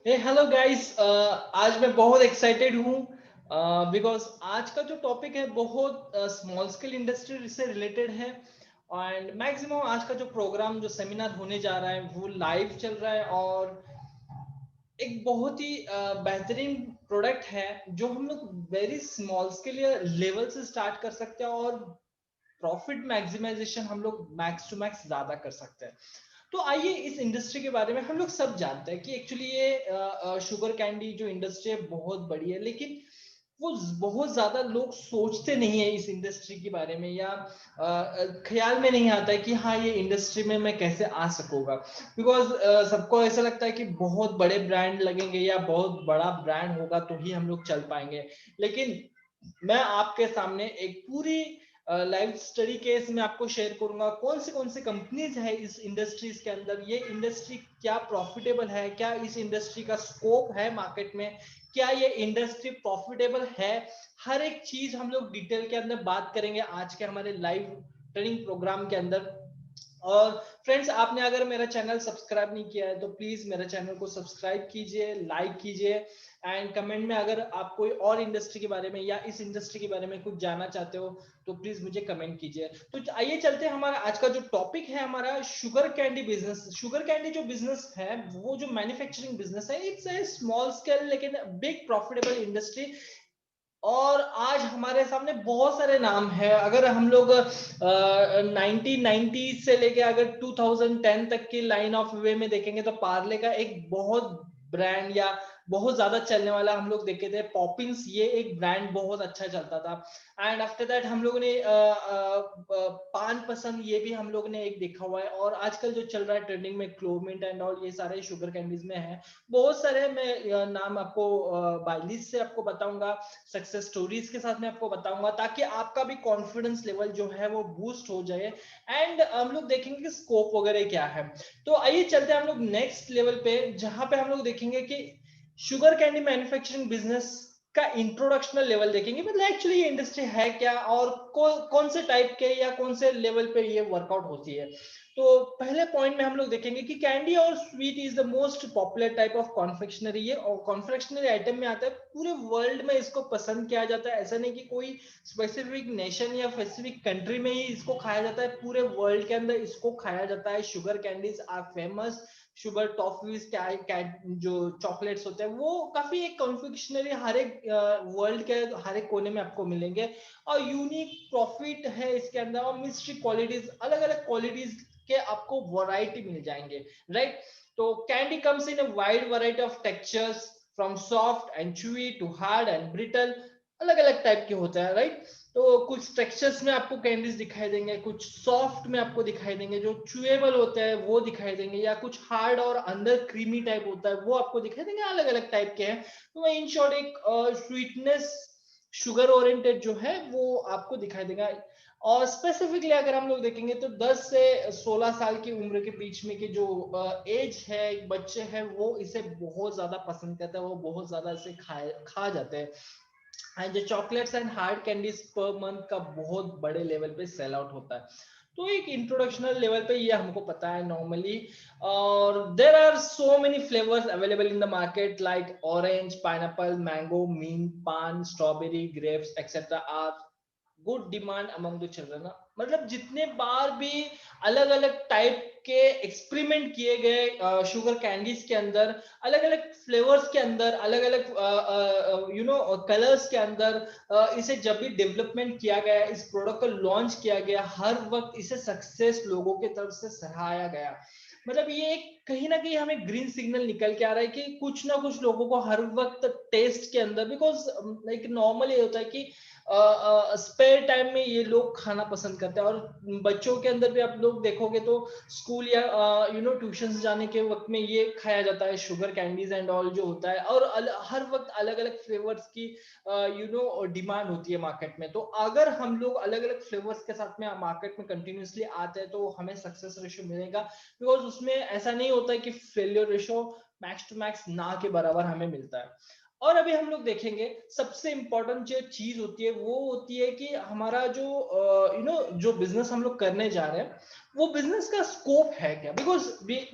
Hello guys. आज मैं बहुत एक्साइटेड हूँ बिकॉज आज का जो टॉपिक है बहुत स्मॉल स्केल इंडस्ट्री से रिलेटेड है। एंड मैक्सिमम आज का जो प्रोग्राम जो सेमिनार होने जा रहा है वो लाइव चल रहा है और एक बहुत ही बेहतरीन प्रोडक्ट है जो हम लोग वेरी स्मॉल स्केल लेवल से स्टार्ट कर सकते हैं और प्रॉफिट मैक्सिमाइजेशन हम लोग मैक्स टू मैक्स ज्यादा कर सकते हैं। तो आइए इस इंडस्ट्री के बारे में हम लोग सब जानते हैं कि एक्चुअली ये शुगर कैंडी जो इंडस्ट्री है बहुत बड़ी है, लेकिन वो बहुत ज्यादा लोग सोचते नहीं है इस इंडस्ट्री के बारे में या ख्याल में नहीं आता है कि हाँ ये इंडस्ट्री में मैं कैसे आ सकूंगा। बिकॉज सबको ऐसा लगता है कि बहुत बड़े ब्रांड लगेंगे या बहुत बड़ा ब्रांड होगा तो ही हम लोग चल पाएंगे। लेकिन मैं आपके सामने एक पूरी लाइव स्टडी केस में आपको शेयर करूंगा कौन से कंपनीज है इस इंडस्ट्रीज के अंदर, ये इंडस्ट्री क्या प्रॉफिटेबल है, क्या इस इंडस्ट्री का स्कोप है मार्केट में, क्या ये इंडस्ट्री प्रॉफिटेबल है। हर एक चीज हम लोग डिटेल के अंदर बात करेंगे आज के हमारे लाइव ट्रेनिंग प्रोग्राम के अंदर। और फ्रेंड्स, आपने अगर मेरा चैनल सब्सक्राइब नहीं किया है तो प्लीज मेरा चैनल को सब्सक्राइब कीजिए, लाइक कीजिए एंड कमेंट में अगर आप कोई और इंडस्ट्री के बारे में या इस इंडस्ट्री के बारे में कुछ जानना चाहते हो तो प्लीज मुझे कमेंट कीजिए। तो आइए चलते हैं, हमारा आज का जो टॉपिक है हमारा sugar candy business. Sugar candy जो बिजनेस है वो जो मैन्युफैक्चरिंग बिजनेस है, इट्स ए स्मॉल स्केल लेकिन बिग प्रॉफिटेबल इंडस्ट्री। और आज हमारे सामने बहुत सारे नाम है। अगर हम लोग 1990 से लेके अगर 2010 तक की लाइन ऑफ वे में देखेंगे तो पार्ले का एक बहुत ब्रांड या बहुत ज्यादा चलने वाला हम लोग देखे थे पॉपिंस, ये एक ब्रांड बहुत अच्छा चलता था। एंड आफ्टर दैट हम लोगों ने पान पसंद, ये भी हम लोग ने एक देखा हुआ है। और आजकल जो चल रहा है ट्रेंडिंग में क्लोमिंट एंड ऑल, ये सारे शुगर कैंडीज में है। बहुत सारे मैं नाम आपको बाय लिस्ट से आपको बताऊंगा, सक्सेस स्टोरीज के साथ में आपको बताऊंगा ताकि आपका भी कॉन्फिडेंस लेवल जो है वो बूस्ट हो जाए। एंड हम लोग देखेंगे कि स्कोप वगैरह क्या है। तो आइए चलते हैं हम लोग नेक्स्ट लेवल पे, जहां पे हम लोग देखेंगे कि शुगर कैंडी मैन्युफैक्चरिंग बिजनेस का इंट्रोडक्शनल लेवल देखेंगे, मतलब एक्चुअली ये इंडस्ट्री है क्या और कौन से टाइप के या कौन से लेवल पे ये वर्कआउट होती है। तो पहले पॉइंट में हम लोग देखेंगे कि कैंडी और sweet is the most popular type of confectionery. ये और कॉन्फेक्शनरी आइटम में आता है, पूरे वर्ल्ड में इसको पसंद किया जाता है। ऐसा नहीं कि कोई स्पेसिफिक नेशन या स्पेसिफिक कंट्री में ही इसको खाया जाता है, पूरे वर्ल्ड के अंदर इसको खाया जाता है। Sugar candies are famous. Sugar toffees जो चॉकलेट्स होते हैं वो काफी एक कॉन्फेक्शनरी हर एक वर्ल्ड के हर एक कोने में आपको मिलेंगे। और यूनिक प्रॉफिट है इसके अंदर और मिस्ट्री क्वालिटीज, अलग अलग क्वालिटीज के आपको वैरायटी मिल जाएंगे, राइट। तो candy comes in a wide variety of textures from soft and chewy to hard and brittle. अलग अलग टाइप के होता है, राइट। तो कुछ टेक्सचर्स में आपको कैंडीज दिखाई देंगे, कुछ सॉफ्ट में आपको दिखाई देंगे जो चुएबल होता है वो दिखाई देंगे, या कुछ हार्ड और अंदर क्रीमी टाइप होता है वो आपको दिखाई देंगे। अलग अलग टाइप के हैं। तो इन शॉर्ट एक स्वीटनेस शुगर ओरिएंटेड जो है वो आपको दिखाई देगा। और स्पेसिफिकली अगर हम लोग देखेंगे तो 10 से 16 साल की उम्र के बीच में के जो एज है बच्चे हैं वो इसे बहुत ज्यादा पसंद करते हैं, वो बहुत ज्यादा इसे खा जाते हैं। एंड जो chocolates and hard candies per month का बहुत बड़े लेवल पे सेल आउट होता है। तो एक इंट्रोडक्शनल लेवल पे ये हमको पता है नॉर्मली। और there are so many flavours available in the market like orange, pineapple, mango, mint, paan, strawberry, grapes etcetera are good demand among the children. मतलब जितने बार भी अलग अलग टाइप के एक्सपेरिमेंट किए गए शुगर कैंडीज के अंदर, अलग अलग फ्लेवर्स के अंदर, अलग अलग कलर्स के अंदर, इसे जब भी डेवलपमेंट किया गया, इस प्रोडक्ट को लॉन्च किया गया, हर वक्त इसे सक्सेस लोगों की तरफ से सराहाया गया। मतलब ये एक कहीं ना कहीं हमें ग्रीन सिग्नल निकल के आ रहा है कि कुछ ना कुछ लोगों को हर वक्त टेस्ट के अंदर, बिकॉज लाइक नॉर्मल ये होता है कि स्पेयर टाइम में ये लोग खाना पसंद करते हैं। और बच्चों के अंदर भी आप लोग देखोगे तो स्कूल या ट्यूशन जाने के वक्त में ये खाया जाता है शुगर कैंडीज एंड ऑल जो होता है। और हर वक्त अलग अलग फ्लेवर्स की डिमांड होती है मार्केट में। तो अगर हम लोग अलग अलग फ्लेवर्स के साथ में मार्केट में कंटिन्यूसली आते हैं तो हमें सक्सेस रेशियो मिलेगा। बिकॉज उसमें ऐसा नहीं होता है कि failure ratio max to max ना के बराबर हमें मिलता है। और अभी हम लोग देखेंगे सबसे इंपॉर्टेंट जो चीज होती है वो होती है कि हमारा जो जो बिजनेस हम लोग करने जा रहे हैं वो बिजनेस का स्कोप है क्या। बिकॉज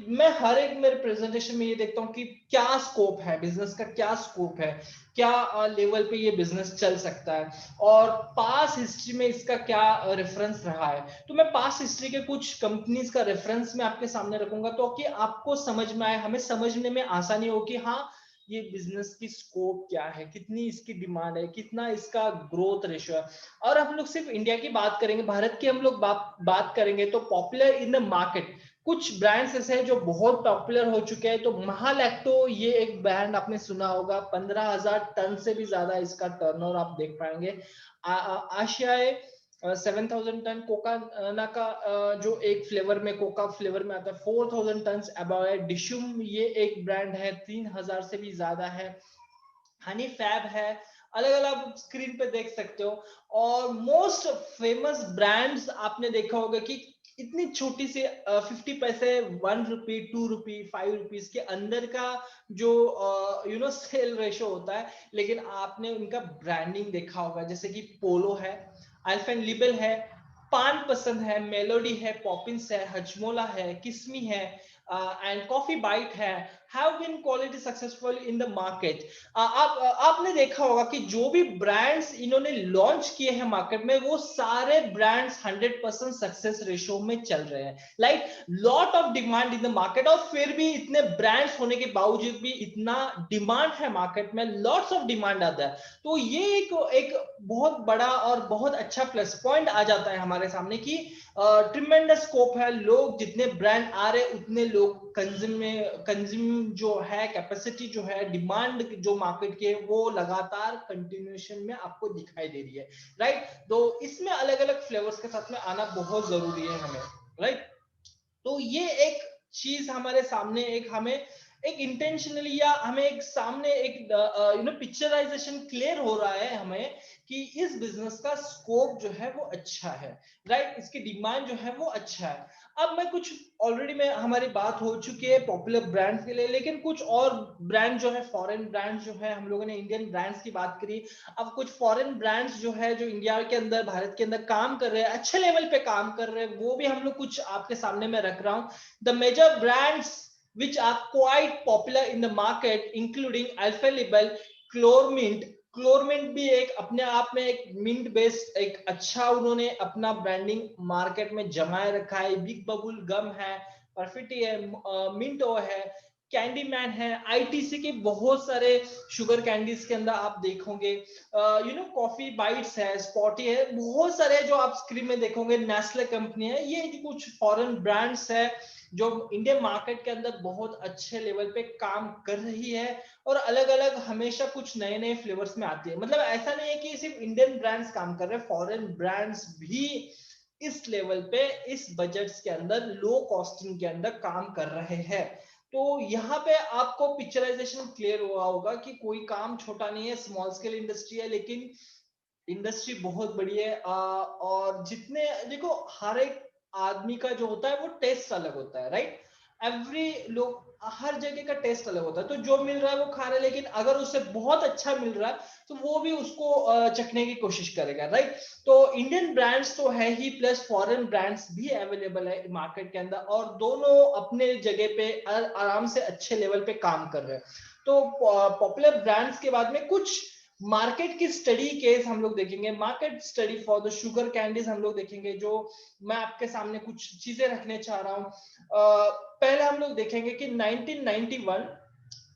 मैं हर एक मेरे प्रेजेंटेशन में ये देखता हूँ कि क्या स्कोप है बिजनेस का, क्या स्कोप है, क्या लेवल पे ये बिजनेस चल सकता है, और पास हिस्ट्री में इसका क्या रेफरेंस रहा है। तो मैं पास हिस्ट्री के कुछ कंपनीज का रेफरेंस में आपके सामने रखूंगा तो कि आपको समझ में आए, हमें समझने में आसानी हो कि हाँ ये बिजनेस की स्कोप क्या है, कितनी इसकी डिमांड है, कितना इसका ग्रोथ रेशियो है। और हम लोग सिर्फ इंडिया की बात करेंगे, भारत की हम लोग बात करेंगे तो पॉपुलर इन द मार्केट कुछ ब्रांड्स ऐसे हैं जो बहुत पॉपुलर हो चुके हैं। तो महालैक्टो ये एक ब्रांड आपने सुना होगा, 15,000 टन से भी ज्यादा इसका टर्नओवर आप देख पाएंगे। आशियाए 7,000 टन। कोका ना का जो एक फ्लेवर में कोका फ्लेवर में आता है 4,000 टन अबाव है। डिशुम ये एक ब्रांड है, 3,000 से भी ज्यादा है। हनी फैब है, अलग अलग स्क्रीन पे देख सकते हो। और मोस्ट फेमस ब्रांड्स आपने देखा होगा कि इतनी छोटी सी 50 पैसे, 1 रुपी, 2 रुपी, 5 रुपीज के अंदर का जो सेल रेशो होता है, लेकिन आपने उनका ब्रांडिंग देखा होगा जैसे कि पोलो है, अल्पेनलिबे है, पान पसंद है, मेलोडी है, पॉपिंस है, हजमोला है, किस्मी है एंड कॉफी बाइट है, have been quality successful in the market. आपने देखा होगा कि जो भी ब्रांड्स इन्होंने लॉन्च किए हैं मार्केट में वो सारे ब्रांड्स 100% सक्सेस रेशियो में चल रहे हैं। Like lot of demand in the market, और फिर भी इतने ब्रांड्स होने के बावजूद भी इतना डिमांड है मार्केट में, लॉट्स ऑफ डिमांड आता है। तो ये एक बहुत बड़ा और बहुत अच्छा प्लस पॉइंट आ जाता है हमारे सामने कि ट्रिमेंडस स्कोप है। लोग जितने ब्रांड आ रहे उतने लोग कंज्यूम जो है कैपेसिटी जो है डिमांड जो मार्केट के वो लगातार कंटिन्यूएशन में आपको दिखाई दे रही है। राइट, तो इसमें अलग अलग फ्लेवर्स के साथ में आना बहुत जरूरी है हमें। राइट, तो ये एक चीज हमारे सामने एक हमें एक इंटेंशनली या हमें एक सामने एक पिक्चराइजेशन क्लियर हो रहा है हमें कि इस बिजनेस का स्कोप जो है वो अच्छा है। राइट, इसकी डिमांड जो है वो अच्छा है। अब मैं कुछ ऑलरेडी में हमारी बात हो चुकी है पॉपुलर ब्रांड्स के लिए, लेकिन कुछ और ब्रांड जो है फॉरेन ब्रांड्स जो है, हम लोगों ने इंडियन ब्रांड्स की बात करी, अब कुछ फॉरेन ब्रांड्स जो है जो इंडिया के अंदर भारत के अंदर काम कर रहे हैं, अच्छे लेवल पे काम कर रहे हैं, वो भी हम लोग कुछ आपके सामने में रख रहा हूं। The major brands which are quite popular in the market including Alpha Label, Chlormint। क्लोरमिंट भी एक अपने आप में एक मिंट बेस्ड एक अच्छा उन्होंने अपना ब्रांडिंग मार्केट में जमाए रखा है। बिग बबुल गम है, परफिटी है, मिंटो है, कैंडी मैन है, आईटीसी के बहुत सारे शुगर कैंडीज के अंदर आप देखोगे, कॉफी बाइट्स है, स्पॉटी है, बहुत सारे जो आप स्क्रीन में देखोगे। नेस्ले कंपनी है, ये कुछ फॉरेन ब्रांड्स है जो इंडियन मार्केट के अंदर बहुत अच्छे लेवल पे काम कर रही है और अलग अलग हमेशा कुछ नए नए फ्लेवर्स में आती है। मतलब ऐसा नहीं है कि सिर्फ इंडियन ब्रांड्स काम कर रहे हैं, फॉरेन ब्रांड्स भी इस लेवल पे इस बजट्स के अंदर लो कॉस्टिंग के अंदर काम कर रहे हैं। तो यहाँ पे आपको पिक्चराइजेशन क्लियर हुआ होगा कि कोई काम छोटा नहीं है, स्मॉल स्केल इंडस्ट्री है, लेकिन इंडस्ट्री बहुत बड़ी है। और जितने देखो हर एक आदमी का जो होता है वो टेस्ट अलग होता है। राइट, एवरी लोग हर जगह का टेस्ट अलग होता है, तो जो मिल रहा है वो खा रहा है, लेकिन अगर उसे बहुत अच्छा मिल रहा है तो वो भी उसको चखने की कोशिश करेगा। राइट, तो इंडियन ब्रांड्स तो है ही, प्लस फॉरेन ब्रांड्स भी अवेलेबल है मार्केट के अंदर, और दोनों अपने जगह पे आराम से अच्छे लेवल पे काम कर रहे हैं। तो पॉपुलर ब्रांड्स के बाद में कुछ मार्केट की स्टडी केस हम लोग देखेंगे, market study for the sugar candies हम लोग देखेंगे, जो मैं आपके सामने कुछ चीजें रखने चाह रहा हूं। पहले हम लोग देखेंगे कि 1991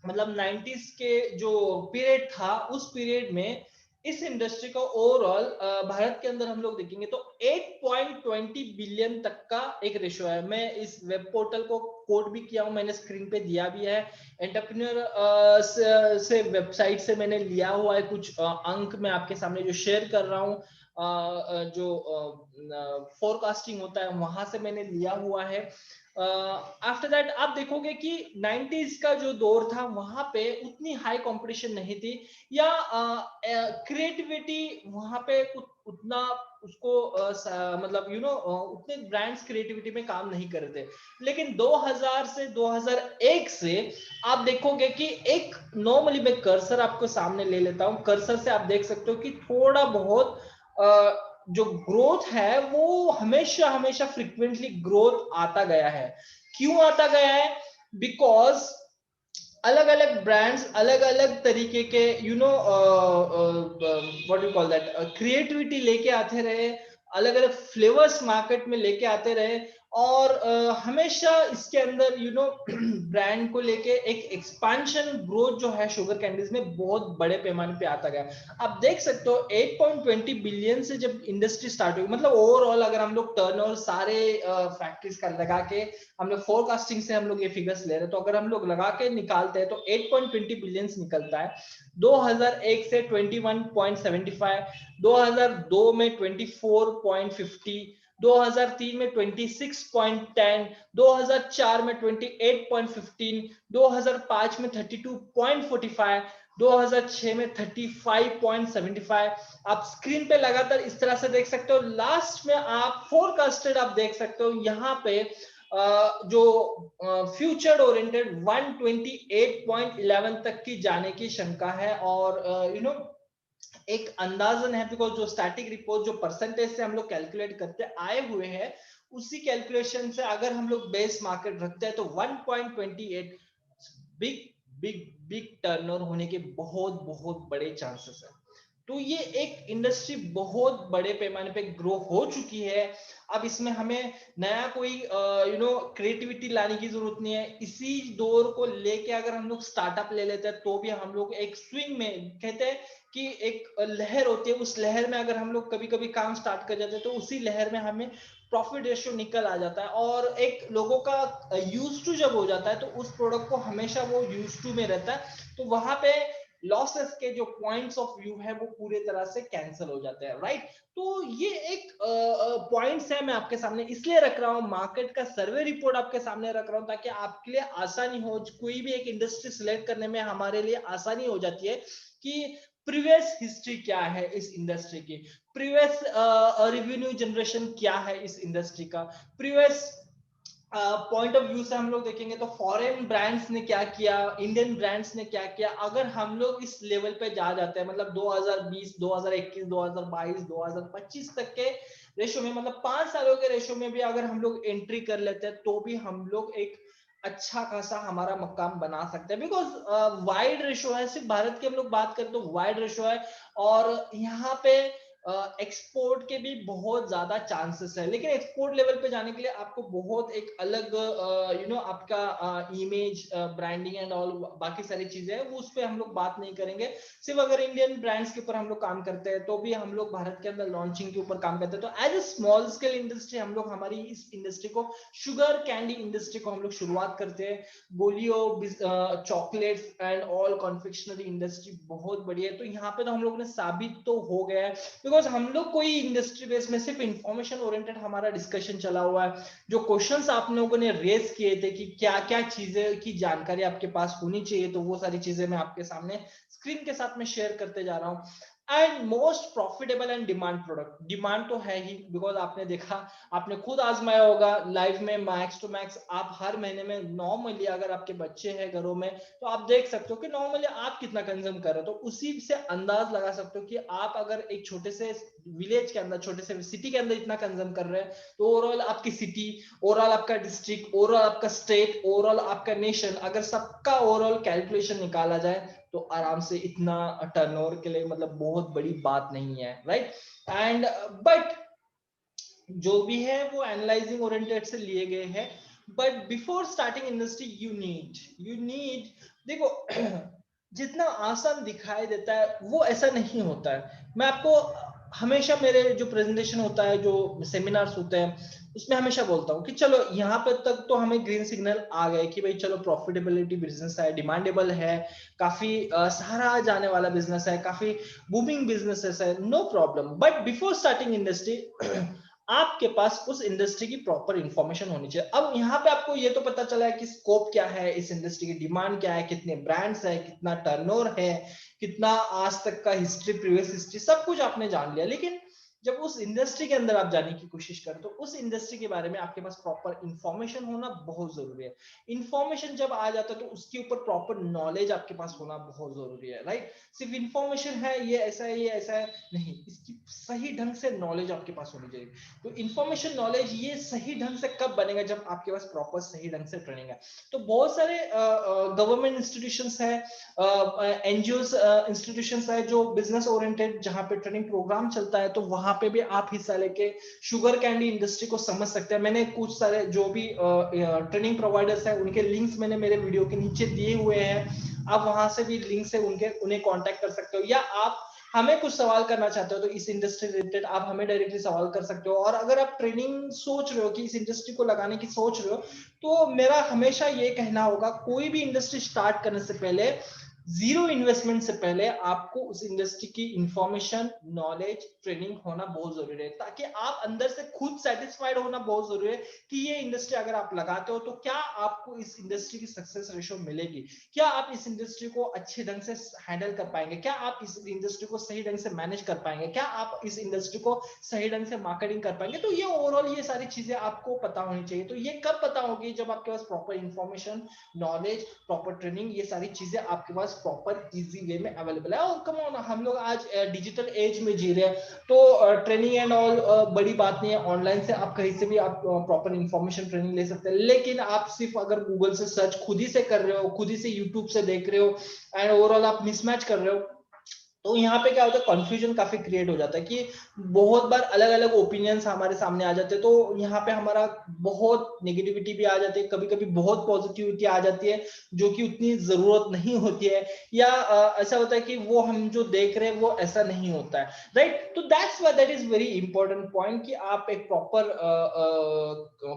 मतलब 90s के जो पीरियड था उस पीरियड में इस इंडस्ट्री का ओवरऑल भारत के अंदर हम लोग देखेंगे तो 8.20 बिलियन तक का एक रेशियो है। मैं इस वेब पोर्टल को कोड भी किया हूं, मैंने स्क्रीन पे दिया भी है। एंटरप्रेन्योर से वेबसाइट से मैंने लिया हुआ है कुछ अंक मैं आपके सामने जो शेयर कर रहा हूं, जो फोरकास्टिंग होता है वहां से मैंने लिया हुआ है। आफ्टर दैट आप देखोगे कि 90s का जो दौर था वहां पे उतनी हाई कंपटीशन नहीं थी, या क्रिएटिविटी वहां पे उतना उसको मतलब उतने ब्रांड्स क्रिएटिविटी में काम नहीं कर रहे थे। लेकिन 2000 से 2001 से आप देखोगे कि एक नॉर्मली मैं कर्सर आपको सामने ले लेता हूं, कर्सर से आप देख सकते हो कि थोड़ा बहुत जो ग्रोथ है वो हमेशा हमेशा फ्रिक्वेंटली ग्रोथ आता गया है। क्यों आता गया है? बिकॉज अलग अलग ब्रांड्स अलग अलग तरीके के what you call that creativity लेके आते रहे, अलग अलग फ्लेवर्स मार्केट में लेके आते रहे, और हमेशा इसके अंदर ब्रांड को लेके एक एक्सपांशन ग्रोथ जो है शुगर कैंडीज में बहुत बड़े पैमाने पे आता गया। आप देख सकते हो 8.20 बिलियन से जब इंडस्ट्री स्टार्ट हुई, मतलब ओवरऑल अगर हम लोग टर्नओवर सारे फैक्ट्रीज का लगा के हम लोग फोरकास्टिंग से हम लोग ये फिगर्स ले रहे हैं, तो अगर हम लोग लगा के निकालते हैं तो 8.20 बिलियन निकलता है। 2001 से 21.75, 2002 में 24.50, 2003 में 26.10, 2004 में 28.15, 2005 में 32.45, 2006 में 35.75। आप स्क्रीन पे लगातार इस तरह से देख सकते हो। लास्ट में आप फोरकास्टेड आप देख सकते हो यहाँ पे जो फ्यूचर ओरिएंटेड 128.11 तक की जाने की शंका है, और एक अंदाजन है, बिकॉज जो स्टैटिक रिपोर्ट जो परसेंटेज से हम लोग कैलकुलेट करते आए हुए हैं, उसी कैलकुलेशन से अगर हम लोग बेस मार्केट रखते हैं तो 1.28 बिग बिग बिग टर्नओवर होने के बहुत बहुत बड़े चांसेस है। तो ये एक इंडस्ट्री बहुत बड़े पैमाने पे ग्रो हो चुकी है। अब इसमें हमें नया कोई क्रिएटिविटी लाने की जरूरत नहीं है। इसी दौर को लेके अगर हम लोग स्टार्टअप ले लेते हैं तो भी हम लोग एक स्विंग में, कहते हैं कि एक लहर होती है, उस लहर में अगर हम लोग कभी कभी काम स्टार्ट कर जाते हैं तो उसी लहर में हमें प्रॉफिट रेशियो निकल आ जाता है, और एक लोगों का यूज टू जब हो जाता है तो उस प्रोडक्ट को हमेशा वो यूज टू में रहता है, तो वहां पे लॉसेस के जो पॉइंट्स ऑफ व्यू है वो पूरे तरह से कैंसिल हो जाते हैं, राइट। तो ये एक पॉइंट्स है, मैं आपके सामने इसलिए रख रहा हूँ, मार्केट का सर्वे रिपोर्ट आपके सामने रख रहा हूँ ताकि आपके लिए आसानी हो, कोई भी एक इंडस्ट्री सिलेक्ट करने में हमारे लिए आसानी हो जाती है कि प्रीवियस हिस्ट्री क्या है इस इंडस्ट्री की, प्रीवियस रेवेन्यू जनरेशन क्या है इस इंडस्ट्री का, प्रीवियस पॉइंट ऑफ व्यू से हम लोग देखेंगे तो फॉरेन ब्रांड्स ने क्या किया, इंडियन ब्रांड्स ने क्या किया। अगर हम लोग इस लेवल पे जा जाते हैं, मतलब 2020, 2021, 2022, 2025 तक के रेशो में, मतलब 5 सालों के रेशो में भी अगर हम लोग एंट्री कर लेते हैं तो भी हम लोग एक अच्छा खासा हमारा मकाम बना सकते हैं, बिकॉज वाइड रेशो है। सिर्फ भारत की हम लोग बात करें तो वाइड रेशो है, और यहाँ पे एक्सपोर्ट के भी बहुत ज्यादा चांसेस है। लेकिन एक्सपोर्ट लेवल पे जाने के लिए आपको बहुत एक अलग आपका इमेज, ब्रांडिंग एंड ऑल बाकी सारी चीजें हैं, वो उस पर हम लोग बात नहीं करेंगे। सिर्फ अगर इंडियन ब्रांड्स के ऊपर हम लोग काम करते हैं तो भी हम लोग भारत के अंदर लॉन्चिंग के ऊपर काम करते हैं। तो as a small scale industry हम लोग हमारी इस इंडस्ट्री को, शुगर कैंडी इंडस्ट्री को हम लोग शुरुआत करते हैं। गोलियो chocolates and all confectionery industry बहुत बड़ी है। तो यहाँ पे तो हम लोग ने साबित तो हो गया है, बिकॉज हम लोग कोई इंडस्ट्री बेस में सिर्फ इंफॉर्मेशन ओरिएंटेड हमारा डिस्कशन चला हुआ है। जो क्वेश्चंस आप लोगों ने रेज किए थे कि क्या क्या चीजें की जानकारी आपके पास होनी चाहिए, तो वो सारी चीजें मैं आपके सामने स्क्रीन के साथ में शेयर करते जा रहा हूँ। And most profitable and demand product, demand तो है ही, बिकॉज आपने देखा, आपने खुद आजमाया होगा लाइफ में, मैक्स टू मैक्स आप हर महीने में नॉर्मली, अगर आपके बच्चे हैं घरों में तो आप देख सकते हो कि नॉर्मली आप कितना कंज्यूम कर रहे हो, तो उसी से अंदाज लगा सकते हो कि आप अगर एक छोटे से विलेज के अंदर, छोटे से सिटी के अंदर इतना कंज्यूम कर रहे हैं, तो ओवरऑल आपकी सिटी, ओवरऑल आपका डिस्ट्रिक्ट, ओवरऑल आपका स्टेट, ओवरऑल आपका नेशन, अगर सबका ओवरऑल कैलकुलेशन निकाला जाए तो आराम से इतना टर्नओवर के लिए मतलब बहुत बड़ी बात नहीं है, राइट। एंड बट जो भी है वो एनालाइजिंग ओरिएंटेड से लिए गए हैं। But before starting industry you need देखो जितना आसान दिखाई देता है वो ऐसा नहीं होता है। मैं आपको हमेशा, मेरे जो प्रेजेंटेशन होता है, जो सेमिनार्स होते हैं, उसमें हमेशा बोलता हूँ कि चलो यहाँ पे तक तो हमें ग्रीन सिग्नल आ गए कि भाई चलो प्रॉफिटेबिलिटी बिजनेस है, डिमांडेबल है, काफी सहारा जाने वाला बिजनेस है, काफी बूमिंग बिजनेस है, no problem. But before starting industry आपके पास उस इंडस्ट्री की प्रॉपर इंफॉर्मेशन होनी चाहिए। अब यहाँ पे आपको ये तो पता चला है कि स्कोप क्या है, इस इंडस्ट्री की डिमांड क्या है, कितने ब्रांड्स है, कितना टर्नओवर है, कितना आज तक का हिस्ट्री, प्रीवियस हिस्ट्री, सब कुछ आपने जान लिया। लेकिन जब उस इंडस्ट्री के अंदर आप जाने की कोशिश करें तो उस इंडस्ट्री के बारे में आपके पास प्रॉपर इंफॉर्मेशन होना बहुत जरूरी है। इंफॉर्मेशन जब आ जाता है तो उसके ऊपर प्रॉपर नॉलेज आपके पास होना बहुत जरूरी है, राइट। सिर्फ इंफॉर्मेशन है, ये ऐसा है, ये ऐसा है, नहीं, इसकी सही ढंग से नॉलेज आपके पास होनी चाहिए। तो इंफॉर्मेशन नॉलेज ये सही ढंग से कब बनेगा, जब आपके पास प्रॉपर सही ढंग से ट्रेनिंग है। तो बहुत सारे गवर्नमेंट इंस्टीट्यूशंस है, एनजीओस इंस्टीट्यूशंस है जो बिजनेस ओरिएंटेड, जहां पे ट्रेनिंग प्रोग्राम चलता है, तो वहां पे भी आप हिस्सा लेके शुगर कैंडी इंडस्ट्री को समझ सकते हैं। मैंने कुछ सारे जो भी ट्रेनिंग प्रोवाइडर्स है उनके लिंक्स मैंने मेरे वीडियो के नीचे दिए हुए हैं, आप वहां से भी लिंक से उन्हें कांटेक्ट कर सकते हो, या आप हमें कुछ सवाल करना चाहते हो तो इस इंडस्ट्री रिलेटेड आप हमें डायरेक्टली सवाल कर सकते हो। और अगर आप ट्रेनिंग सोच रहे हो कि इस इंडस्ट्री को लगाने की सोच रहे हो, तो मेरा हमेशा ये कहना होगा, कोई भी इंडस्ट्री स्टार्ट करने से पहले, जीरो इन्वेस्टमेंट से पहले आपको उस इंडस्ट्री की इंफॉर्मेशन, नॉलेज, ट्रेनिंग होना बहुत जरूरी है, ताकि आप अंदर से खुद सेटिस्फाइड होना बहुत जरूरी है कि ये इंडस्ट्री अगर आप लगाते हो तो क्या आपको इस इंडस्ट्री की सक्सेस रेशो मिलेगी, क्या आप इस इंडस्ट्री को अच्छे ढंग से हैंडल कर पाएंगे, क्या आप इस इंडस्ट्री को सही ढंग से मैनेज कर पाएंगे, क्या आप इस इंडस्ट्री को सही ढंग से मार्केटिंग कर पाएंगे। तो ये ओवरऑल ये सारी चीजें आपको पता होनी चाहिए। तो ये कब पता होगी, जब आपके पास proper information, knowledge, proper training, ये सारी चीजें आपके पास प्रॉपर इजी वे में अवेलेबल है। और कम ऑन, हम लोग आज डिजिटल एज में जी रहे हैं, तो ट्रेनिंग एंड ऑल बड़ी बात नहीं है, ऑनलाइन से आप कहीं से भी आप प्रॉपर इंफॉर्मेशन ट्रेनिंग ले सकते हैं। लेकिन आप सिर्फ अगर गूगल से सर्च खुद ही से कर रहे हो, खुद ही से यूट्यूब से देख रहे हो, एंड ओवरऑल आप मिसमैच कर रहे हो, तो यहाँ पे क्या होता है, कंफ्यूजन काफी क्रिएट हो जाता है कि बहुत बार अलग अलग ओपिनियंस हमारे सामने आ जाते हैं। तो यहाँ पे हमारा बहुत नेगेटिविटी भी आ जाती है, कभी कभी बहुत पॉजिटिविटी आ जाती है, जो कि उतनी जरूरत नहीं होती है, या ऐसा होता है कि वो हम जो देख रहे हैं वो ऐसा नहीं होता है, राइट। तो that's why that is very important point कि आप एक प्रॉपर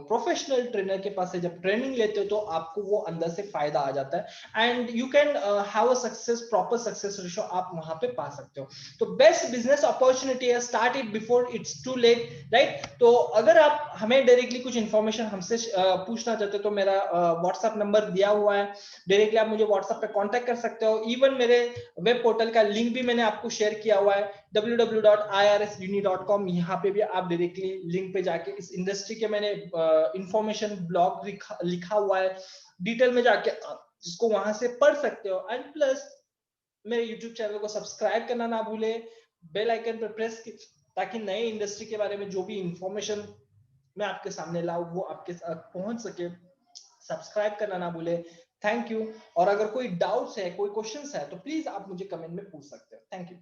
प्रोफेशनल ट्रेनर के पास से जब ट्रेनिंग लेते हो तो आपको वो अंदर से फायदा आ जाता है, and you can have a success, proper success ratio आप वहां पे पा सकते हो। तो बेस्ट बिजनेस अपॉर्चुनिटी है, start it before it's too late, right. तो अगर आप हमें डायरेक्टली कुछ इंफॉर्मेशन हमसे पूछना चाहते हो तो मेरा व्हाट्सएप नंबर दिया हुआ है, डायरेक्टली आप मुझे व्हाट्सएप पे कांटेक्ट कर सकते हो। इवन मेरे वेब पोर्टल का लिंक भी मैंने आपको शेयर किया हुआ है, www.irsuni.com, यहाँ पे भी आप डायरेक्टली लिंक पे जाके इस इंडस्ट्री के मैंने इंफॉर्मेशन ब्लॉग लिखा हुआ है, डिटेल में जाके जिसको वहां से पढ़ सकते हो। एंड प्लस मेरे YouTube चैनल को सब्सक्राइब करना ना भूले, बेल आइकन पर प्रेस, ताकि नए इंडस्ट्री के बारे में जो भी इंफॉर्मेशन मैं आपके सामने लाऊं वो आपके साथ पहुंच सके। सब्सक्राइब करना ना भूले। Thank you. और अगर कोई डाउट्स है, कोई क्वेश्चंस है, तो प्लीज आप मुझे कमेंट में पूछ सकते हैं। Thank you.